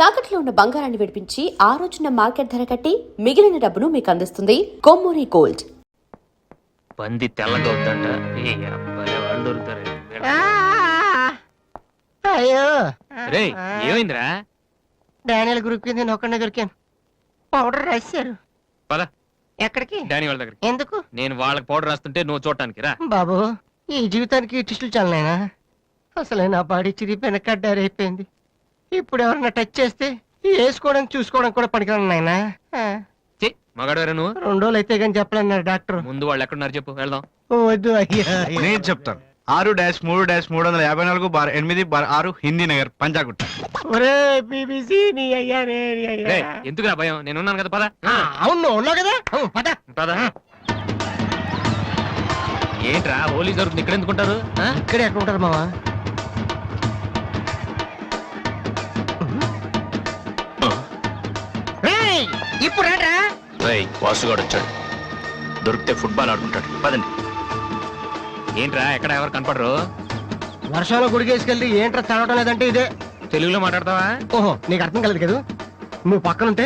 తాకట్లో ఉన్న బంగారాన్ని విడిపించి ఆ రోజున మార్కెట్ ధర కట్టి మిగిలిన డబ్బును మీకు అందిస్తుంది కొమ్మూరి గోల్డ్. పంది తెల్లగా వద్దంట. వాళ్ళు దొరుకుతారు. అయ్యో రే ఏమైందిరా? డానియల్ గ్రూప్ కింద నేను ఒక్కడే దొరికాను. పౌడర్ రాశారు. పద ఎక్కడికి? డానీ వాళ్ళ దగ్గరికి. ఎందుకు? నేను వాళ్ళకి పౌడర్ రాస్తుంటే నువ్వు చూడటానికి రా. బాబు ఈ జీవితానికి టిస్టులు చాలనైనా అసలే నా బాడీ చిరిగిపోయిన కడ్డారైపోయింది. ఇప్పుడు ఎవరన్నా టచ్ చేస్తే వేసుకోవడం చూసుకోవడం కూడా పనికిరాను నాయనా. మగాడవరా నువ్వు? 2 రోజులు అయితే కానీ చెప్పలేన్నారు డాక్టర్. ముందు వాళ్ళు ఎక్కడున్నారు చెప్పు, వెళ్దాం. వద్దు అయ్యా. నేను చెప్తాను. 6-3-358-6 హిందీ నగర్ పంజాగుట్ట. ఒరే బీబీసీ నీ అయ్యా రే నీ అయ్యా. రేయ్, ఎందుకురా భయం? నేను ఉన్నాను కదా, పద. అవును ఉన్నావు కదా, పద పద. ఏంట్రా హోలీ జరుగుతుంది, ఇక్కడ ఎందుకుంటారు? ఇక్కడే ఎక్కడ ఉంటారు మావా? ఇప్పుడు రా. వాసుగాడు వచ్చాడు. దొరికితే ఫుట్బాల్ ఆడుకుంటాడు. పదండి. ఏంట్రా ఎక్కడ ఎవరు కనపడరు? వర్షంలో గుడికేసుకెళ్ళి ఏంట్రా చదవటం లేదంటే ఇదే. తెలుగులో మాట్లాడతావా? ఓహో నీకు అర్థం కలదు కదా. నువ్వు పక్కనుంటే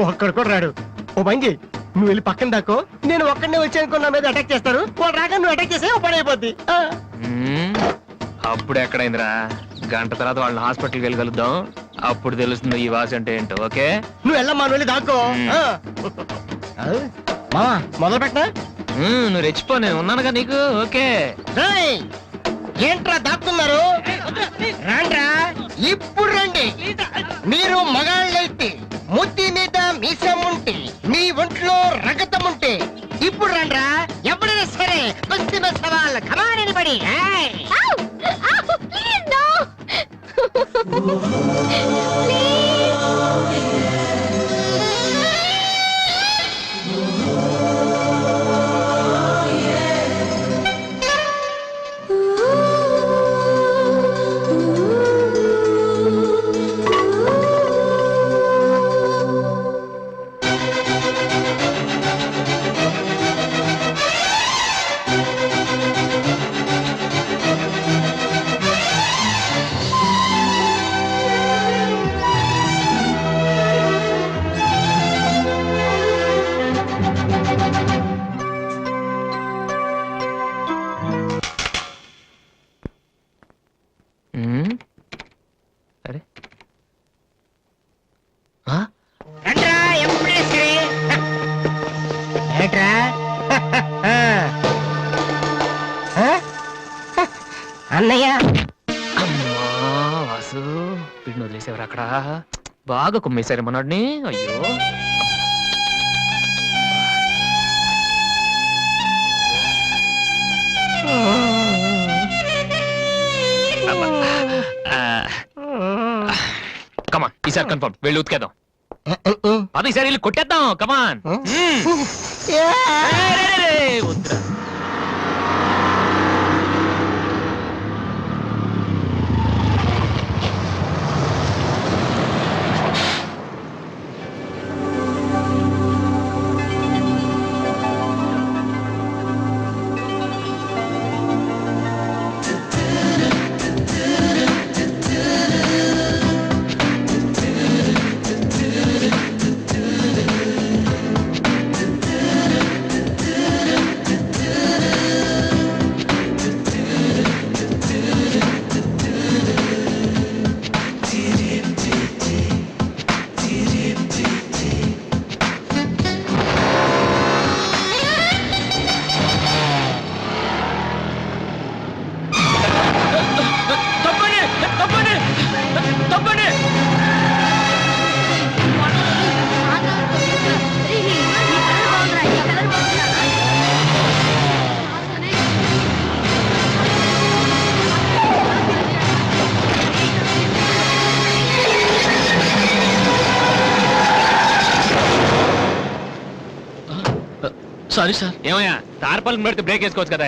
ఒక్కడ కూడా రాడు. ఓ పని చెయ్యి, నువ్వు వెళ్ళి పక్కన దాకో, నేను ఒక్కడనే వచ్చానుకో నా మీద అటాక్ చేస్తారు. వాళ్ళు రాగా నువ్వు అటాక్ చేసే పని అయిపోద్ది. అప్పుడు ఎక్కడైందిరా? గంట తర్వాత వాళ్ళని హాస్పిటల్కి వెళ్ళి కలుద్దాం. అప్పుడు తెలుస్తుంది ఈ వాసి అంటే ఏంటో. ఓకే నువ్వు వెళ్ళమ్మా, నువ్వు వెళ్ళి దాక్కో. మావా మొదలు పెట్టనా? నువ్వు రెచ్చిపో, నేను ఉన్నానుగా నీకు. ఓకే ఏంట్రా దాక్కున్నారు? రండ్రా, ఇప్పుడు రండి. మీరు మగాళ్ళైతే ముద్ది మీద మీసం ఉంటే, మీ ఒంట్లో రగతం ఉంటే ఇప్పుడు రండ్రా. ఎవరైనా సరే కుస్తీ మీద సవాల్. కమాని పడి అరే రండ్రా, ఎప్పుడే సరే. ఏంట్రా అన్నయ్య? అమ్మా వాసు, వీడిని వదిలేసేవారు అక్కడ. బాగా కుమ్మేశారు మనోడిని. అయ్యో కమాన్, ఈసారి కన్ఫర్మ్. వెళ్ళి ఉతికేద్దాం. అది ఈసారి వెళ్ళి కొట్టేద్దాం. కమాన్. వద్దురా. Sorry sir. ఏమయ్యా, తార్పాలను పెడితే బ్రేక్ వేసుకోవచ్చు కదా.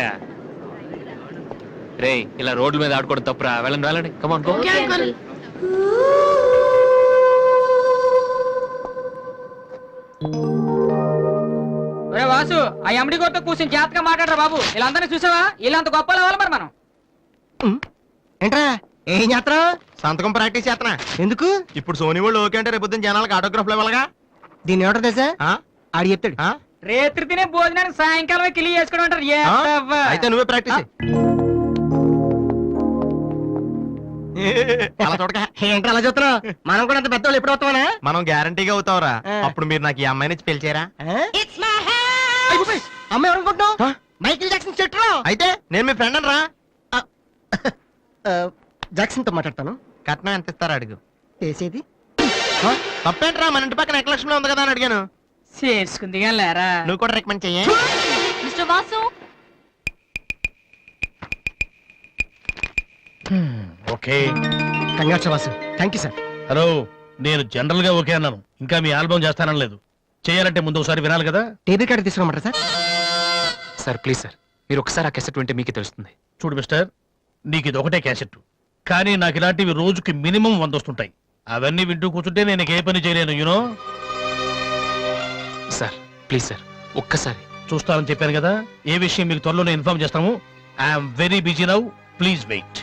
రే ఇలా రోడ్ల మీద ఆడుకోవడం తప్పురా. వెళ్ళండి వెళ్ళండి. Come on go. వాసు, ఆ ఎమ్డి గోతో కూర్చొని జాతగా మాట్లాడరా బాబు. వీళ్ళందరినీ చూసావా? వీళ్ళంత గొప్పలు అవ్వాలి మరి మనం. ఏంట్రా ఏం చేస్తున్నావు? సంతకం ప్రాక్టీస్ చేస్తున్నా. ఎందుకు? ఇప్పుడు సోనీ వాళ్ళు ఓకే అంటే రేపు జనాలకు ఆటోగ్రాఫ్లు ఇవ్వాలిగా. దీన్ని ఏమంటారు తెలుసా? ఆ? ఆడు చెప్తాడు. ఆ? రేత్రి తినే భోజనానికి సాయంకాలం కిలి చేసుకోవడం అంటారు ఏ ఆ? అవ్వ. అయితే నువ్వే ప్రాక్టీస్ చెయ్. అలా చూడక. ఏంట్రా అలా చూస్తున్నావు? మనం కూడా అంత పెద్దవాళ్ళు ఎప్పుడు వస్తామనా? మనం గ్యారంటీగా అవుతావురా. ఆ. అప్పుడు మీరు నాకు ఈ అమ్మాయిని ఇచ్చి పెళ్లి చేయరా? అమ్మాయి ఎవరనుకుంటున్నావు? మైకిల్ జాక్సన్ చెట్టు. అయితే నేను మీ ఫ్రెండ్ రా. జాక్సన్ తో మాట్లాడతాను. కట్నం ఎంత ఇస్తారా అడుగు. చేసేది తప్పేంట్రా, మన ఇంటి పక్కన ఎక్లక్ష్మిలో ఉంది కదా అని అడిగాను. చేసుకుంది కానీ లేరా. నువ్వు కూడా రికమెండ్ చెయ్యి. Mister Vasu okay. Congrats Vasu. Thank you sir. Hello, నేను జనరల్ గా ఓకే అన్నాను. ఇంకా మీ ఆల్బమ్ చేస్తానని లేదు. చేయాలంటే ముందు ఒకసారి వినాలి కదా. టేబుల్ కార్డు తీసుకోమంటారా సార్? సార్ ప్లీజ్ సార్, మీరు ఒకసారి ఆ కెసెట్ వింటే మీకే తెలుస్తుంది. చూడు మిస్టర్, నీకు ఇది ఒకటే క్యాసెట్, కానీ నాకు ఇలాంటివి రోజుకి మినిమం 100 వస్తుంటాయి. అవన్నీ వింటూ కూర్చుంటే నేను ఏ పని చేయలేను. యూనో. సార్ ప్లీజ్ సార్, ఒక్కసారి. చూస్తానని చెప్పాను కదా. ఏ విషయం మీకు త్వరలోనే ఇన్ఫార్మ్ చేస్తాము. I'm very busy now, please wait.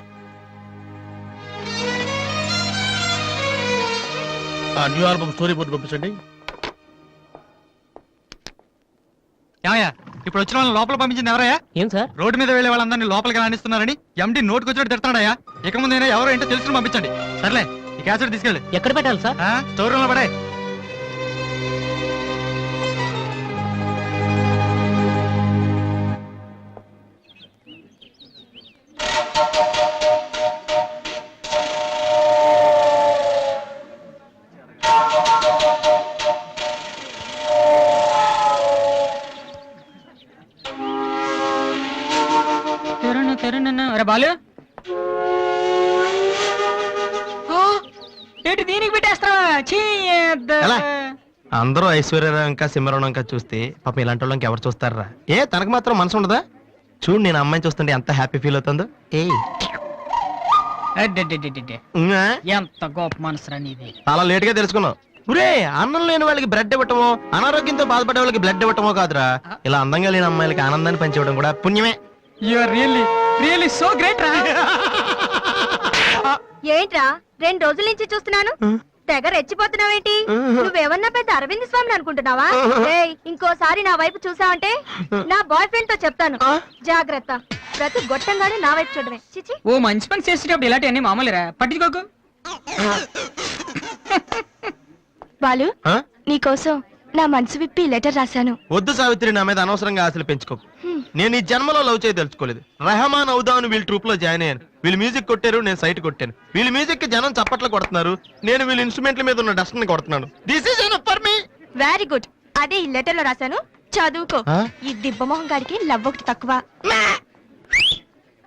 ఆ న్యూ ఆల్బమ్ స్టోరీ బోర్డు పంపించండి. ఏమయ్యా, ఇప్పుడు వచ్చిన వాళ్ళని లోపల పంపించింది ఎవరయ్యా? ఏం సార్? రోడ్డు మీద వెళ్లే వాళ్ళందరినీ లోపలికి రాణిస్తున్నారని ఎండి నోటుకు వచ్చినట్టు తిడతాడయ్యా. ఇక ముందైనా ఎవరో ఏంటో తెలుసుకుని పంపించండి. సర్లే, ఈ క్యాసెట్ తీసుకెళ్ళి ఎక్కడ పెట్టాలి సార్? స్టోర్ రూమ్ లో పడే. అరే బాలు, ఏంటి దీనికి పెట్టేస్తావా? ఎలా? అందరూ ఐశ్వర్యరావు ఇంకా సింహరావు ఇంకా చూస్తే పాపం ఇలాంటి వాళ్ళకి ఎవరు చూస్తారా? ఏ తనకు మాత్రం మనసు ఉండదా? చూడు, నేను అమ్మాయిని చూస్తుంటే ఎంత హ్యాపీ ఫీల్ అవుతుందో. ఏ ఎంత గొప్ప మనసురా నీది. చాలా లేట్ గా తెలుసుకున్నావు. ఒరే, అన్నం లేని వాళ్ళకి బ్లడ్ ఇవ్వటమో, అనారోగ్యంతో బాధపడే వాళ్ళకి బ్లడ్ ఇవ్వటమో కాదురా, ఇలా అందంగా లేని అమ్మాయిలకి ఆనందాన్ని పంచివ్వడం కూడా పుణ్యమే. You are really really so great రా. ఏంట్రా 2 రోజుల నుంచి చూస్తున్నాను, తెగ రెచ్చిపోతున్నావేంటి? నువ్వేమన్నా పెద్ద అరవింద్ స్వామిని అనుకుంటున్నావా? ఏయ్, ఇంకోసారి నా వైపు చూసావంటే నా బాయ్ ఫ్రెండ్ తో చెప్తాను, జాగ్రత్త. ప్రతి గొట్టంగానే నా వైపు చూడమే. చిచి. ఓ మంచి పని చేసేటప్పుడు ఇలాంటివన్నీ మామూలురా, పట్టించుకోకు. బాలు, ఆ? నీకోసం నా మనసు విప్పి లెటర్ రాశాను. వద్దు సావిత్రి, నా మీద అనవసరంగా ఆశలు పెంచుకోకు. నేను ఈ జన్మలో లవ్ చేయ తెలుసుకోలేదు. రెహమాన్ అవుదామని వీళ్ళ ట్రూప్ లో జాయిన్ అయ్యాను. వీళ్ళు మ్యూజిక్ కొట్టారు, నేను సైట్ కొట్టాను. వీళ్ళ మ్యూజిక్ కి జనం చప్పట్లు కొడుతున్నారు, నేను వీళ్ళ ఇన్స్ట్రుమెంట్ల మీద ఉన్న డస్ట్ ని కొడుతున్నాను. This is enough for me. Very good. అదే ఈ లెటర్ లో రాశాను, చదువుకో. ఆ? ఈ దిబ్బమోహం గాడికి లవ్ ఒకటి తక్కువ.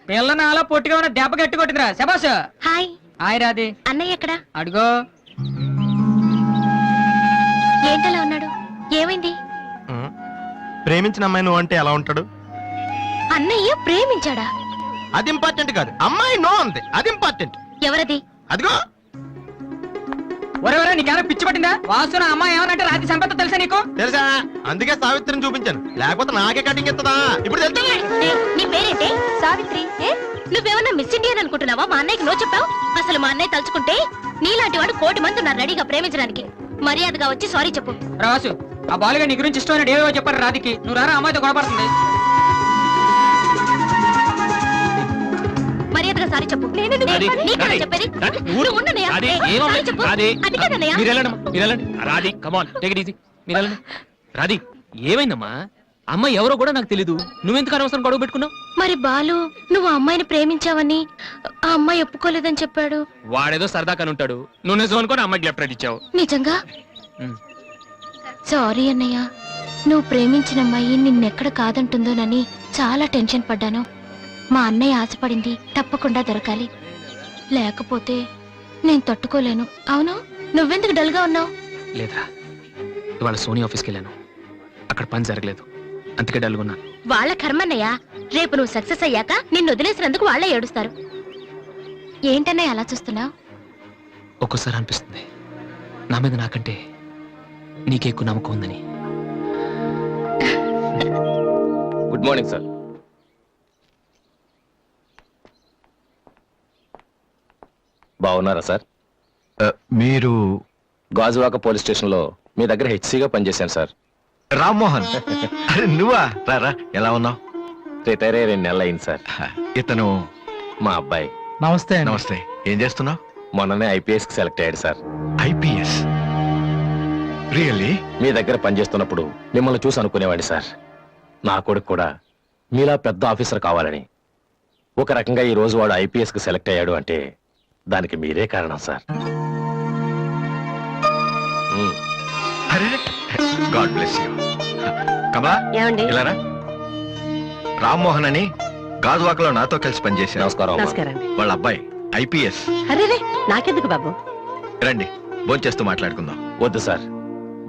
పిల్లని అలా పొట్టిగా ఉన్న దెబ్బ గట్టి కొట్టిందిరా. శబాష్. హాయ్ హాయ్ రాది. అన్నయ్య ఎక్కడా? అడుగో. ఏంటలా ఉన్నాడు? ఏమైంది? ప్రేమించిన అమ్మాయి నువ్వు అంటే ఎలా ఉంటాడు? అన్నయ్య ప్రేమించాడా? అది ఇంపార్టెంట్ కాదు, అమ్మాయి నో అంతే, అది ఇంపార్టెంట్. ఎవరది? అదిగో. ఒరే నీకేమైనా పిచ్చి పట్టిందా? వాసు నా అమ్మాయి ఏమనంటే రాత్రి సంపద తెలుసా నీకు? తెలుసా? అందుకే సావిత్రిని చూపించాను, లేకపోతే నాకే కటింగ్ ఇస్తుందా? ఇప్పుడు తెలుసా? నీ పేరేంటి? సావిత్రి. ఏ, నువ్వేమన్నా మిస్ ఇండియన్ అనుకుంటున్నావా? మా అన్నయ్యకి నో చెప్పావు. అసలు మా అన్నయ్య తలుచుకుంటే నీలాంటి వాడు 1,000,000 మంది ఉన్నారు రెడీగా ప్రేమించడానికి. మర్యాదగా వచ్చి సారీ చెప్పు. రాసు, ఆ బాలుగా నీ గురించి ఇష్టమైన ఏవో చెప్పారు రాధికి. నువ్వు రారా, అమ్మాయితో గొడవపడుతుంది. మర్యాదగా సారీ చెప్పు. రాధి, నీకేనా రాధి, చెప్పేది? రాధి, నువ్వు ఉండనయ్యా. రాధి, ఏ, ఏమో, సారీ చెప్పు. రాధి, అది కాదన్నయ్య. మీరు వెళ్ళండి, మీరు వెళ్ళండి. రాధి, కమాన్, టేక్ ఇట్ ఈజీ. మీరు వెళ్ళండి. రాధి, ఏమైందమ్మా? అమ్మాయి ఎవరో కూడా నాకు తెలీదు, నువ్వెందుకు అనవసరం గొడవ పెట్టుకున్నావు? మరి బాలు, నువ్వు ఆ అమ్మాయిని ప్రేమించావని ఆ అమ్మాయి ఒప్పుకోలేదని చెప్పాడు. వాడేదో సరదా కని ఉంటాడు, నువ్వు నిజం అనుకోని అమ్మాయికి లెఫ్ట్ రైట్ ఇచ్చావు. నిజంగా? ఉమ్. సారీ అన్నయ్య, నువ్వు ప్రేమించిన అమ్మాయి నిన్నెక్కడ కాదంటుందోనని చాలా టెన్షన్ పడ్డాను. మా అన్నయ్య ఆశపడింది తప్పకుండా దొరకాలి, లేకపోతే నేను తట్టుకోలేను. అవును, నువ్వెందుకు డల్గా ఉన్నావు? లేదురా, ఇవాళ సోనీ ఆఫీస్కి వెళ్ళాను, అక్కడ పని జరగలేదు, అందుకే డల్గున్నాను. వాళ్ళ కర్మన్నయ్య, రేపు నువ్వు సక్సెస్ అయ్యాక నిన్ను వదిలేసినందుకు వాళ్ళే ఏడుస్తారు. ఏంటన్నయ్య అలా చూస్తున్నావు? ఒక్కోసారి అనిపిస్తుంది నా మీద నాకంటే నీకే ఎక్కువ నమ్మకం ఉందని. Good morning sir. బాగున్నారా సార్? మీరు గాజువాక పోలీస్ స్టేషన్ లో మీ దగ్గర హెచ్సిగా పనిచేశాను సార్. రామ్మోహన్? అరే నువ్వా? రారా, ఎలా ఉన్నావు? రిటైర్ అయ్యి 2 నెలలు అయింది సార్. ఇతను మా అబ్బాయి. నమస్తే. నమస్తే. ఏం చేస్తున్నావు? మొన్ననే ఐపీఎస్ కి సెలెక్ట్ అయ్యాడు సార్. ఐపీఎస్? రియల్లీ? మీ దగ్గర పనిచేస్తున్నప్పుడు మిమ్మల్ని చూసి అనుకునేవాడిని సార్, నా కొడుకు కూడా మీలా పెద్ద ఆఫీసర్ కావాలని. ఒక రకంగా ఈ రోజు వాడు ఐపీఎస్ కి సెలెక్ట్ అయ్యాడు అంటే దానికి మీరే కారణం సార్. అరే, గాడ్ బ్లెస్ యూ. కమలా, ఇలారా. రామ్మోహన్ అని గాజువాకలో నాతో కలిసి పనిచేశారు. నమస్కారం అమ్మా. వాళ్ళ అబ్బాయి ఐపీఎస్. అరే నాకెందుకు బాబు? రండి, భోంచేస్తూ మాట్లాడుకుందాం. వద్దు సార్,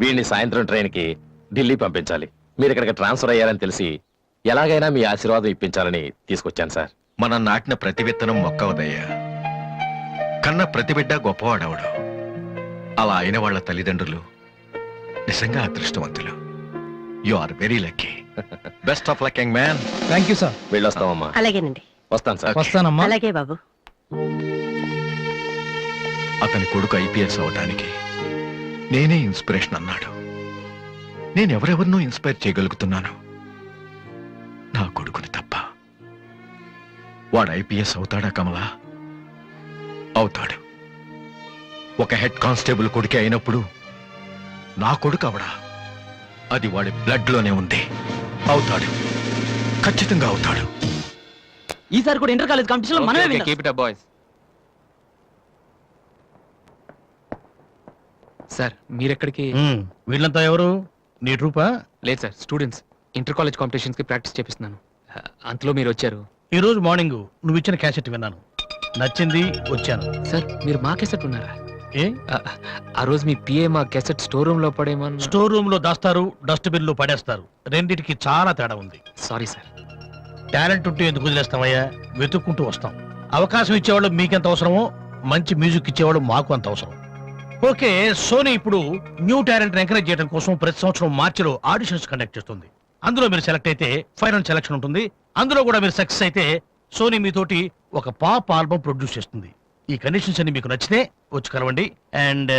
వీడిని సాయంత్రం ట్రైన్ కి ఢిల్లీ పంపించాలి. మీరు ఇక్కడికి ట్రాన్స్ఫర్ అయ్యారని తెలిసి ఎలాగైనా మీ ఆశీర్వాదం ఇప్పించాలని తీసుకొచ్చాను సార్. మనం నాటిన ప్రతి విత్తనం మొక్కవదయ్యా. కన్న ప్రతి బిడ్డ గొప్పవాడవడు. అలా అయిన వాళ్ళ తల్లిదండ్రులు నిజంగా అదృష్టవంతులు. You are very lucky. Best of luck young man. Thank you sir. వెళ్ళొస్తామమ్మా. అలాగేనండి. వస్తాను సార్. వస్తానమ్మా. అలాగే బాబు. అతని కొడుకు ఐపీఎస్ అవటానికి నేనే ఇన్స్పిరేషన్ అన్నాడు. నేను ఎవరెవరినో ఇన్స్పైర్ చేయగలుగుతున్నాను, నా కొడుకుని తప్ప. వాడు ఐపీఎస్ అవుతాడా కమలా? అవుతాడు. ఒక హెడ్ కానిస్టేబుల్ కొడుకే అయినప్పుడు నా కొడుకు అవడా? అది వాడి బ్లడ్ లోనే ఉంది. అవుతాడు, ఖచ్చితంగా అవుతాడు. ఈసారి కూడా ఇంటర్ కాలేజ్ కాంపిటీషన్ లో మనమే keep it up boys. Sir మీరెక్కడికి? వీళ్ళంతా ఎవరు? నీ ట్రూపా? లేదు sir, students. Inter college competitions కి ప్రాక్టీస్ చేపిస్తున్నాను. అంతలో మీరు వచ్చారు. ఈ రోజు మార్నింగ్ నువ్వు ఇచ్చిన క్యాసెట్ విన్నాను, నచ్చింది, వచ్చాను. సార్ మీరు మా కెసెట్ ఉన్నారా? ఏ? ఆ రోజు మీ పిఏ మా కెసెట్ స్టోర్ రూమ్ లో పడేమని. స్టోర్ రూమ్ లో దాస్తారు, డస్ట్బిన్ లో పడేస్తారు. రెండిటికి చాలా తేడా ఉంది. Sorry sir. టాలెంట్ ఉంటే ఎందుకు వదిలేస్తామయ్యా? వెతుక్కుంటూ వస్తాం. అవకాశం ఇచ్చేవాళ్ళు మీకెంత అవసరమో మంచి మ్యూజిక్ ఇచ్చేవాళ్ళు మాకు అంత అవసరం. ఓకే, సోనీ ఇప్పుడు న్యూ టాలెంట్ ఎంకరేజ్ చేయడం కోసం ప్రతి సంవత్సరం మార్చిలో ఆడిషన్స్ కండక్ట్ చేస్తుంది. అందులో మీరు సెలెక్ట్ అయితే ఫైనల్ సెలక్షన్ ఉంటుంది. అందులో కూడా మీరు సక్సెస్ అయితే సోనీ మీతోటి ఒక పాప్ ఆల్బమ్ ప్రొడ్యూస్ చేస్తుంది. ఈ కండిషన్స్ అన్ని మీకు నచ్చితే వచ్చి కలవండి. And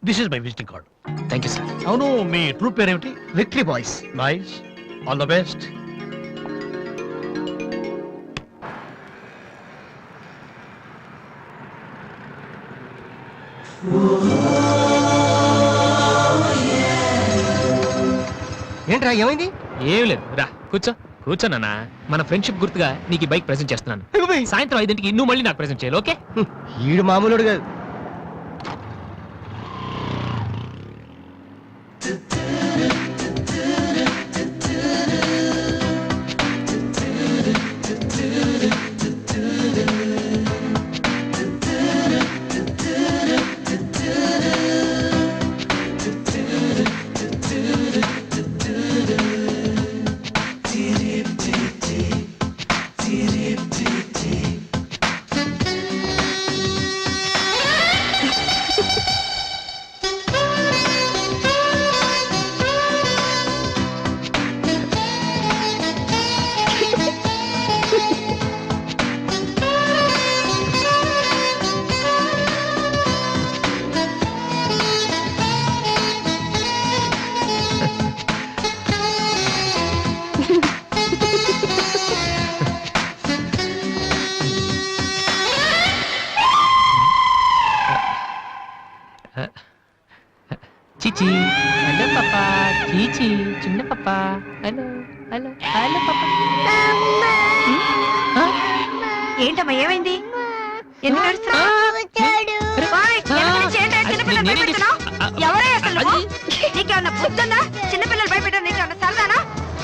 this is my visiting card. Thank you sir. అవును, మీ ట్రూప్ పేరు ఏమిటి? Victory boys. Nice, all the best. ఏంట్రా, ఏమైంది? ఏం లేదు, రా కూర్చో. కూర్చోనన్నా, మన ఫ్రెండ్షిప్ గుర్తుగా నీకు ఈ బైక్ ప్రెజెంట్ చేస్తున్నాను. సాయంత్రం 5ంటికి నువ్వు మళ్ళీ నాకు ప్రెజెంట్ చేయాలి, ఓకే? ఈడు మామూలుడు కాదు. చీచి, హలో పాపా. చీచి, చిన్న పాపా. హలో హలో హలో పాపా. ఏంటమ్మా, ఏమైంది? ఎందుకు ఏడుస్తున్నావ్? ఓయ్, వెనక నుంచి ఏంటి చిన్నపిల్లలు భయపెడుతున్నావ్? ఎవరే అసలు నువ్వు? నీకేమన్నా బుద్ధుందా? చిన్నపిల్లలు భయపెట్టడం నీకేమన్నా సరదానా?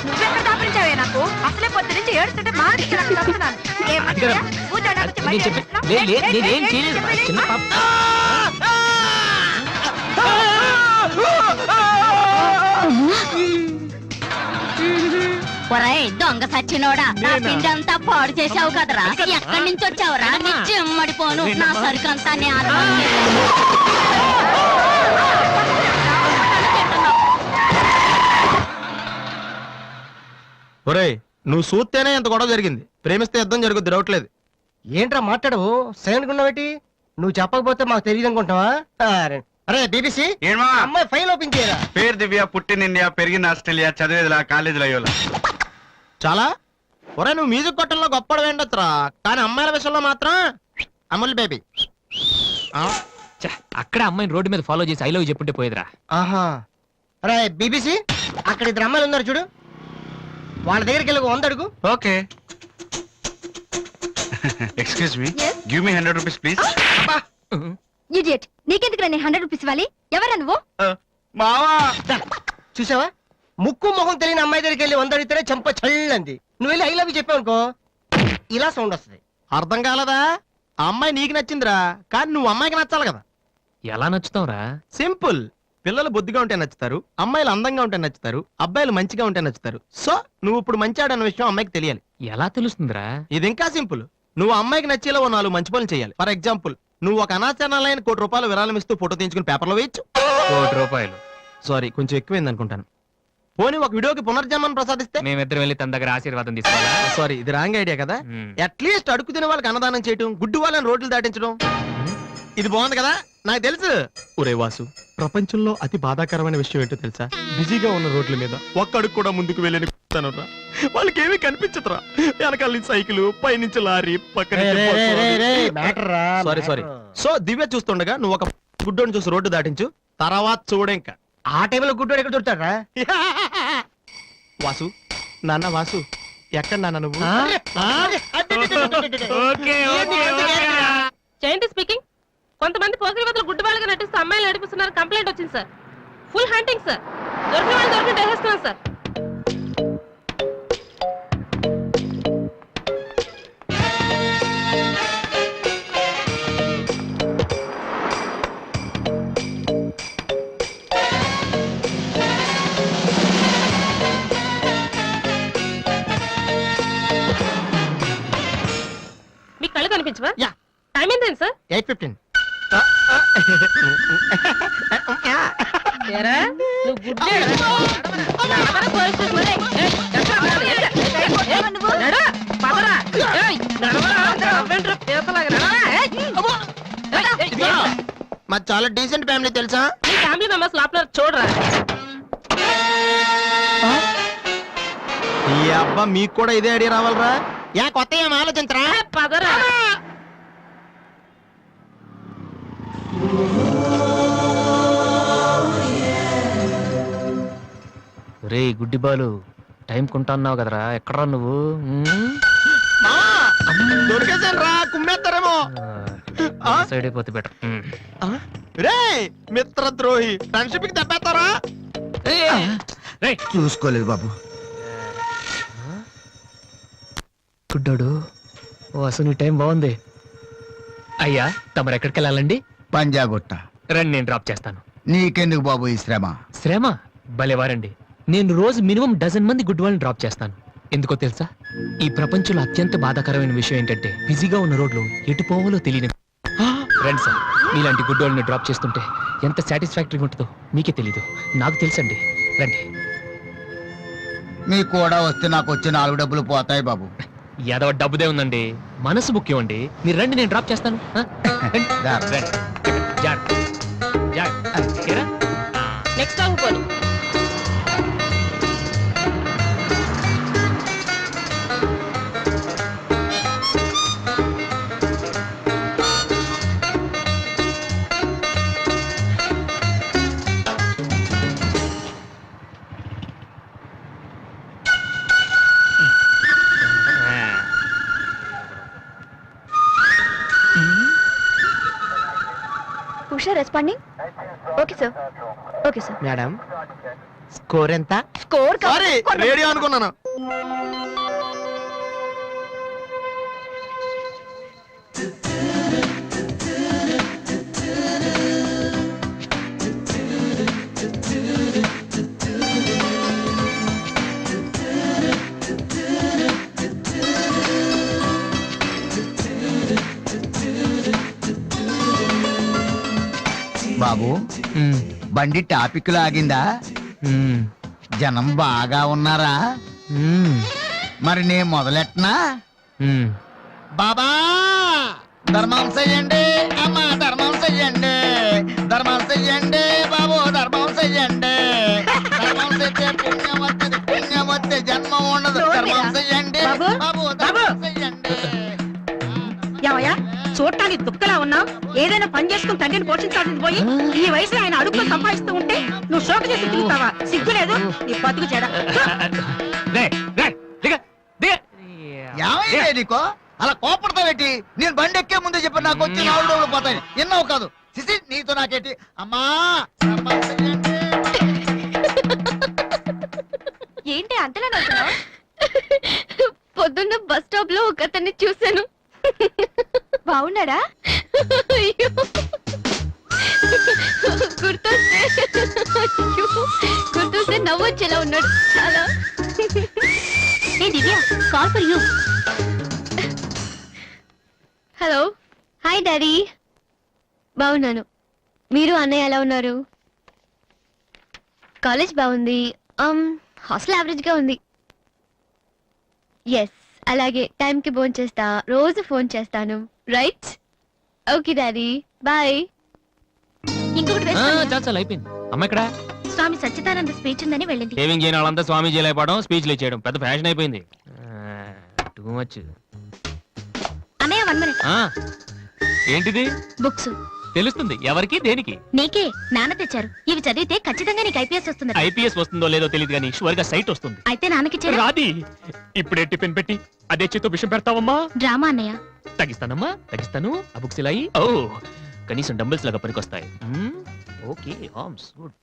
నువ్వెక్కడ దాపరించావే నాకు? అసలే పొద్దు నుంచి ఏడుస్తుంటే మా నుంచి నాకు తప్పుతున్నాను. ఏం మంచిదా? కూర్చోడానికి వచ్చి బయట ఏడుస్తున్నావ్? నేనేం చేయలేదు, చిన్న పాప. ఒరేయ్ దొంగ సచ్చినోడా, నా పిండి అంతా పాడు చేసావు కదరా. ఎక్కడి నుంచి వచ్చావురా? నీ చెమ్మడిపోను, నా సరుకంతా నే ఒరేయ్, నువ్వు చూస్తేనే ఎంత గొడవ జరిగింది. ప్రేమిస్తే యుద్ధం జరుగుద్ది, డౌట్ లేదు. ఏంట్రా మాట్లాడవు? సైలెంట్ ఉన్నావేటి? నువ్వు చెప్పకపోతే మాకు తెలియదు అనుకుంటావా? అరే బీబీసీ, ఏమా అమ్మాయి ఫైల్ ఓపెన్ చేయరా. పేరు దివ్య, పుట్టిన ఇండియా, పెరిగిన ఆస్ట్రేలియా, చదివేదిలా కాలేజీలో అయ్యోలా. చాలా ఒరే నువ్వు మ్యూజిక్ కొట్టంలో గొప్పడు వేండొచ్చురా, కానీ అమ్మాయిల విషయంలో మాత్రం అమూల్ బేబీ. అక్కడ అమ్మాయిని రోడ్డు మీద ఫాలో చేసి ఐ లవ్ చెప్పుంటే పోయేదిరా. ఆహా. అరే బీబీసీ, అక్కడ ఇద్దరు అమ్మాయిలు ఉన్నారు చూడు, వాళ్ళ దగ్గరికి వెళ్ళి 100 అడుగు. Okay. Excuse me, give me 100 rupees please. Idiot, నీకెందుకు నేను 100 రూపీస్ ఇవ్వాలి? ఎవరా నువ్వు? మావా, చూసావా, ముక్కు మొహం తెలియని అమ్మాయి దగ్గరికి వెళ్ళి 100 అడిగితేనే చెంప చల్లంది. నువ్వు వెళ్ళి ఐ లవ్ చెప్పావు అనుకో, ఇలా సౌండ్ వస్తుంది. అర్థం కాలదా? ఆ అమ్మాయి నీకు నచ్చిందిరా, కానీ నువ్వు అమ్మాయికి నచ్చాలి కదా. ఎలా నచ్చుతావురా? సింపుల్. పిల్లలు బొద్దుగా ఉంటే నచ్చుతారు, అమ్మాయిలు అందంగా ఉంటే నచ్చుతారు, అబ్బాయిలు మంచిగా ఉంటే నచ్చుతారు. సో నువ్వు ఇప్పుడు మంచాడు అన్న విషయం అమ్మాయికి తెలియాలి. ఎలా తెలుస్తుందిరా? ఇది ఇంకా సింపుల్. నువ్వు అమ్మాయికి నచ్చేలా 4 మంచి పనులు చేయాలి. ఫర్ ఎగ్జాంపుల్, నువ్వు ఒక అనాచరణలైన ₹1,00,00,000 విరాళం ఇస్తూ ఫోటో తీయించుకుని పేపర్లో వేయచ్చు. ₹1,00,00,000? సారీ, కొంచెం ఎక్కువైంది అనుకుంటాను. పోనీ ఒక వీడియోకి పునర్జన్మను ప్రసాదిస్తే? మేమిద్దరం వెళ్ళి తన దగ్గర ఆశీర్వాదం తీసుకోవాలా? సారీ, ఇది రాంగ్ ఐడియా కదా. అట్లీస్ట్ అడుగు తినే వాళ్ళకి అన్నదానం చేయటం, గుడ్డు వాళ్ళని రోడ్లు దాటించడం, ఇది బాగుంది కదా. నాకు తెలుసు. ఒరే వాసు, ప్రపంచంలో అతి బాధాకరమైన విషయం ఏంటో తెలుసా? బిజీగా ఉన్న రోడ్ల మీద ఒక్క అడుగు కూడా ముందుకు వెళ్ళని వాళ్ళకి ఏమీ కనిపించదురా. వెనకాల నుంచి సైకిల్, పైనుంచి లారీ, పక్కన సారీ. సో దివ్య చూస్తుండగా నువ్వు ఒక గుడ్డోని చూసి రోడ్డు దాటించు, తర్వాత చూడే. ఇంకా ఆ టైంలో గుడ్డోడు ఎక్కడ దొరుకుతాడా? వాసు, నాన్న వాసు, ఎక్కడ నాన్న నువ్వు? జయంతి స్పీకింగ్. కొంతమంది పోకిరి వదలు గుడ్డి వాళ్ళగా నటిస్తూ అమ్మాయిలు నడిపిస్తున్నారు. కంప్లైంట్ వచ్చింది సార్. Full hunting sir. దొరికిన వాళ్ళు దొరికి వేసేస్తున్నాం సార్. మీ కళ్ళు కనిపించవా? యా. టైం ఏంటండి సార్? 8:15. ఏరా, నువ్వు గుడ్డే నడవరా పోలీస్ స్టేషన్ మరి. నడు, పదరా. నడవరా, అవ్వేంట్రా పేసలాగా నడవరా. మాది చాలా డీసెంట్ ఫ్యామిలీ తెలుసా? మీ ఫ్యామిలీ మెంబర్స్ లోపల చూడరా. ఈ అబ్బా మీకు కూడా ఇదే ఐడియా రావాలరా? యా కొత్త ఏం ఆలోచించరా? పదరా. రే గుడ్డి బాలు, టైం కొంటా అన్నావు కదరా, ఎక్కడరా నువ్వు? దొరికేసాను రా, కుమ్మేస్తారేమో. సైడ్ అయిపోతే బెటర్. రే మిత్రద్రోహి, ఫ్రెండ్షిప్ కి దెబ్బేస్తారా? చూసుకోలేదు బాబు. గుడ్డోడు, ఓ అసలు నీ టైం బాగుంది. అయ్యా, తమరు ఎక్కడికి వెళ్ళాలండి? పంజాగుట్ట. రండి, నేను డ్రాప్ చేస్తాను. నీకెందుకు బాబు ఈ శ్రమ? శ్రమ భలేవారండి. నేను రోజు మినిమం 12 మంది గుడ్ వాళ్ళని డ్రాప్ చేస్తాను. ఎందుకో తెలుసా? ఈ ప్రపంచంలో అత్యంత బాధాకరమైన విషయం ఏంటంటే బిజీగా ఉన్న రోడ్లు ఎటు పోవాలో తెలియని. రండి సార్, మీలాంటి గుడ్ వాళ్ళని డ్రాప్ చేస్తుంటే ఎంత సాటిస్ఫాక్టరీగా ఉంటుందో మీకే తెలీదు, నాకు తెలుసండి. రండి. మీకు కూడా వస్తే నాకు వచ్చే 4 డబ్బులు పోతాయి బాబు. ఏదో డబ్బుదే ఉందండి, మనసు ముఖ్యం అండి. మీరు రండి, నేను డ్రాప్ చేస్తాను. నెక్స్ట్ సాంగ్ పోనీ. Usha responding. Okay sir. Okay sir. Madam, score ఎంత? స్కోర్ సారీ, రేడియో అనుకున్నాను. బాబు, బండి టాపిక్ లాగిందా? జనం బాగా ఉన్నారా? మరి నేను మొదలెట్టనా? బాబా ధర్మం చెయ్యండి అమ్మా, ధర్మం చెయ్యండి, ధర్మం చెయ్యండి బాబు, ధర్మం చెయ్యండి. ధర్మం చేస్తే పుణ్యం వస్తుంది, పుణ్యం వస్తే జన్మ ఉండదు. ధర్మం చెయ్యండి బాబు, ధర్మం చెయ్యండి. ఏమయ్యా చూడటానికి దుఃఖలా ఉన్నావు? ఏదైనా పని చేసుకుని తండ్రిని పోషించాల్సింది పోయి ఈ వయసులో ఆయన అడుగులు సంపాదిస్తూ ఉంటే నువ్వు షోక చేసి తిరుగుతావా? సిగ్గు లేదు నీ బతుకు చెడ. ఏమైంది నీకో అలా కోపడతావేటి? నేను బండి ఎక్కే ముందే చెప్పి నాకు వచ్చి 4 రోజులు పోతాయి. ఎన్నో కాదు సిసి, నీతో నాకేటి? అమ్మా ధర్మం చెయ్యండి. ఏంటి అంతలా నవ్వుతున్నావ్? పొద్దున్న బస్ స్టాప్ లో ఒక అతన్ని చూశాను. బాగున్నాడా? అయ్యో, గుర్తొస్తే నవ్వొచ్చేలా ఉన్నాడు చాలా. ఏ Divya, call for you. Hello, hi daddy. బాగున్నాను. మీరు అన్నయ్య ఎలా ఉన్నారు? కాలేజ్ బాగుంది. హాస్టల్ యావరేజ్ గా ఉంది. ఎస్, అలాగే టైంకి ఫోన్ చేస్తా, రోజు ఫోన్ చేస్తాను. రైట్? Okay daddy, bye. ఇంకొకటి వేసుకోండి. చాలా అయిపోయింది. అమ్మ ఇక్కడ స్వామి సచ్చిదానంద స్పీచ్ ఉందని వెళ్ళింది. సేవింగ్ చేయని వాళ్ళంతా స్వామీజీ అయిపోవడం, స్పీచ్లు చేయడం పెద్ద ఫ్యాషన్ అయిపోయింది. Too much. అన్నయ్య 1 minute. ఏంటిది? బుక్స్. తెలుస్తుంది ఎవరికి దేనికి? నీకే, నాన్న తెచ్చారు. ఇవి చదివితే ఖచ్చితంగా నీకు ఐపీఎస్ వస్తుంది. ఐపీఎస్ వస్తుందో లేదో తెలియదు కానీ షువర్ గా సైట్ వస్తుంది. అయితే నాన్నకి రాది ఇప్పుడే టిఫిన్ పెట్టి అదే చేతో విషయం పెడతావమ్మా? డ్రామా అన్నయ్య. తగ్గిస్తానమ్మా, తగ్గిస్తాను. ఆ బుక్స్ ఇలా ఓ కనీసం డంబుల్స్ లాగా పనికొస్తాయి. Okay arms good.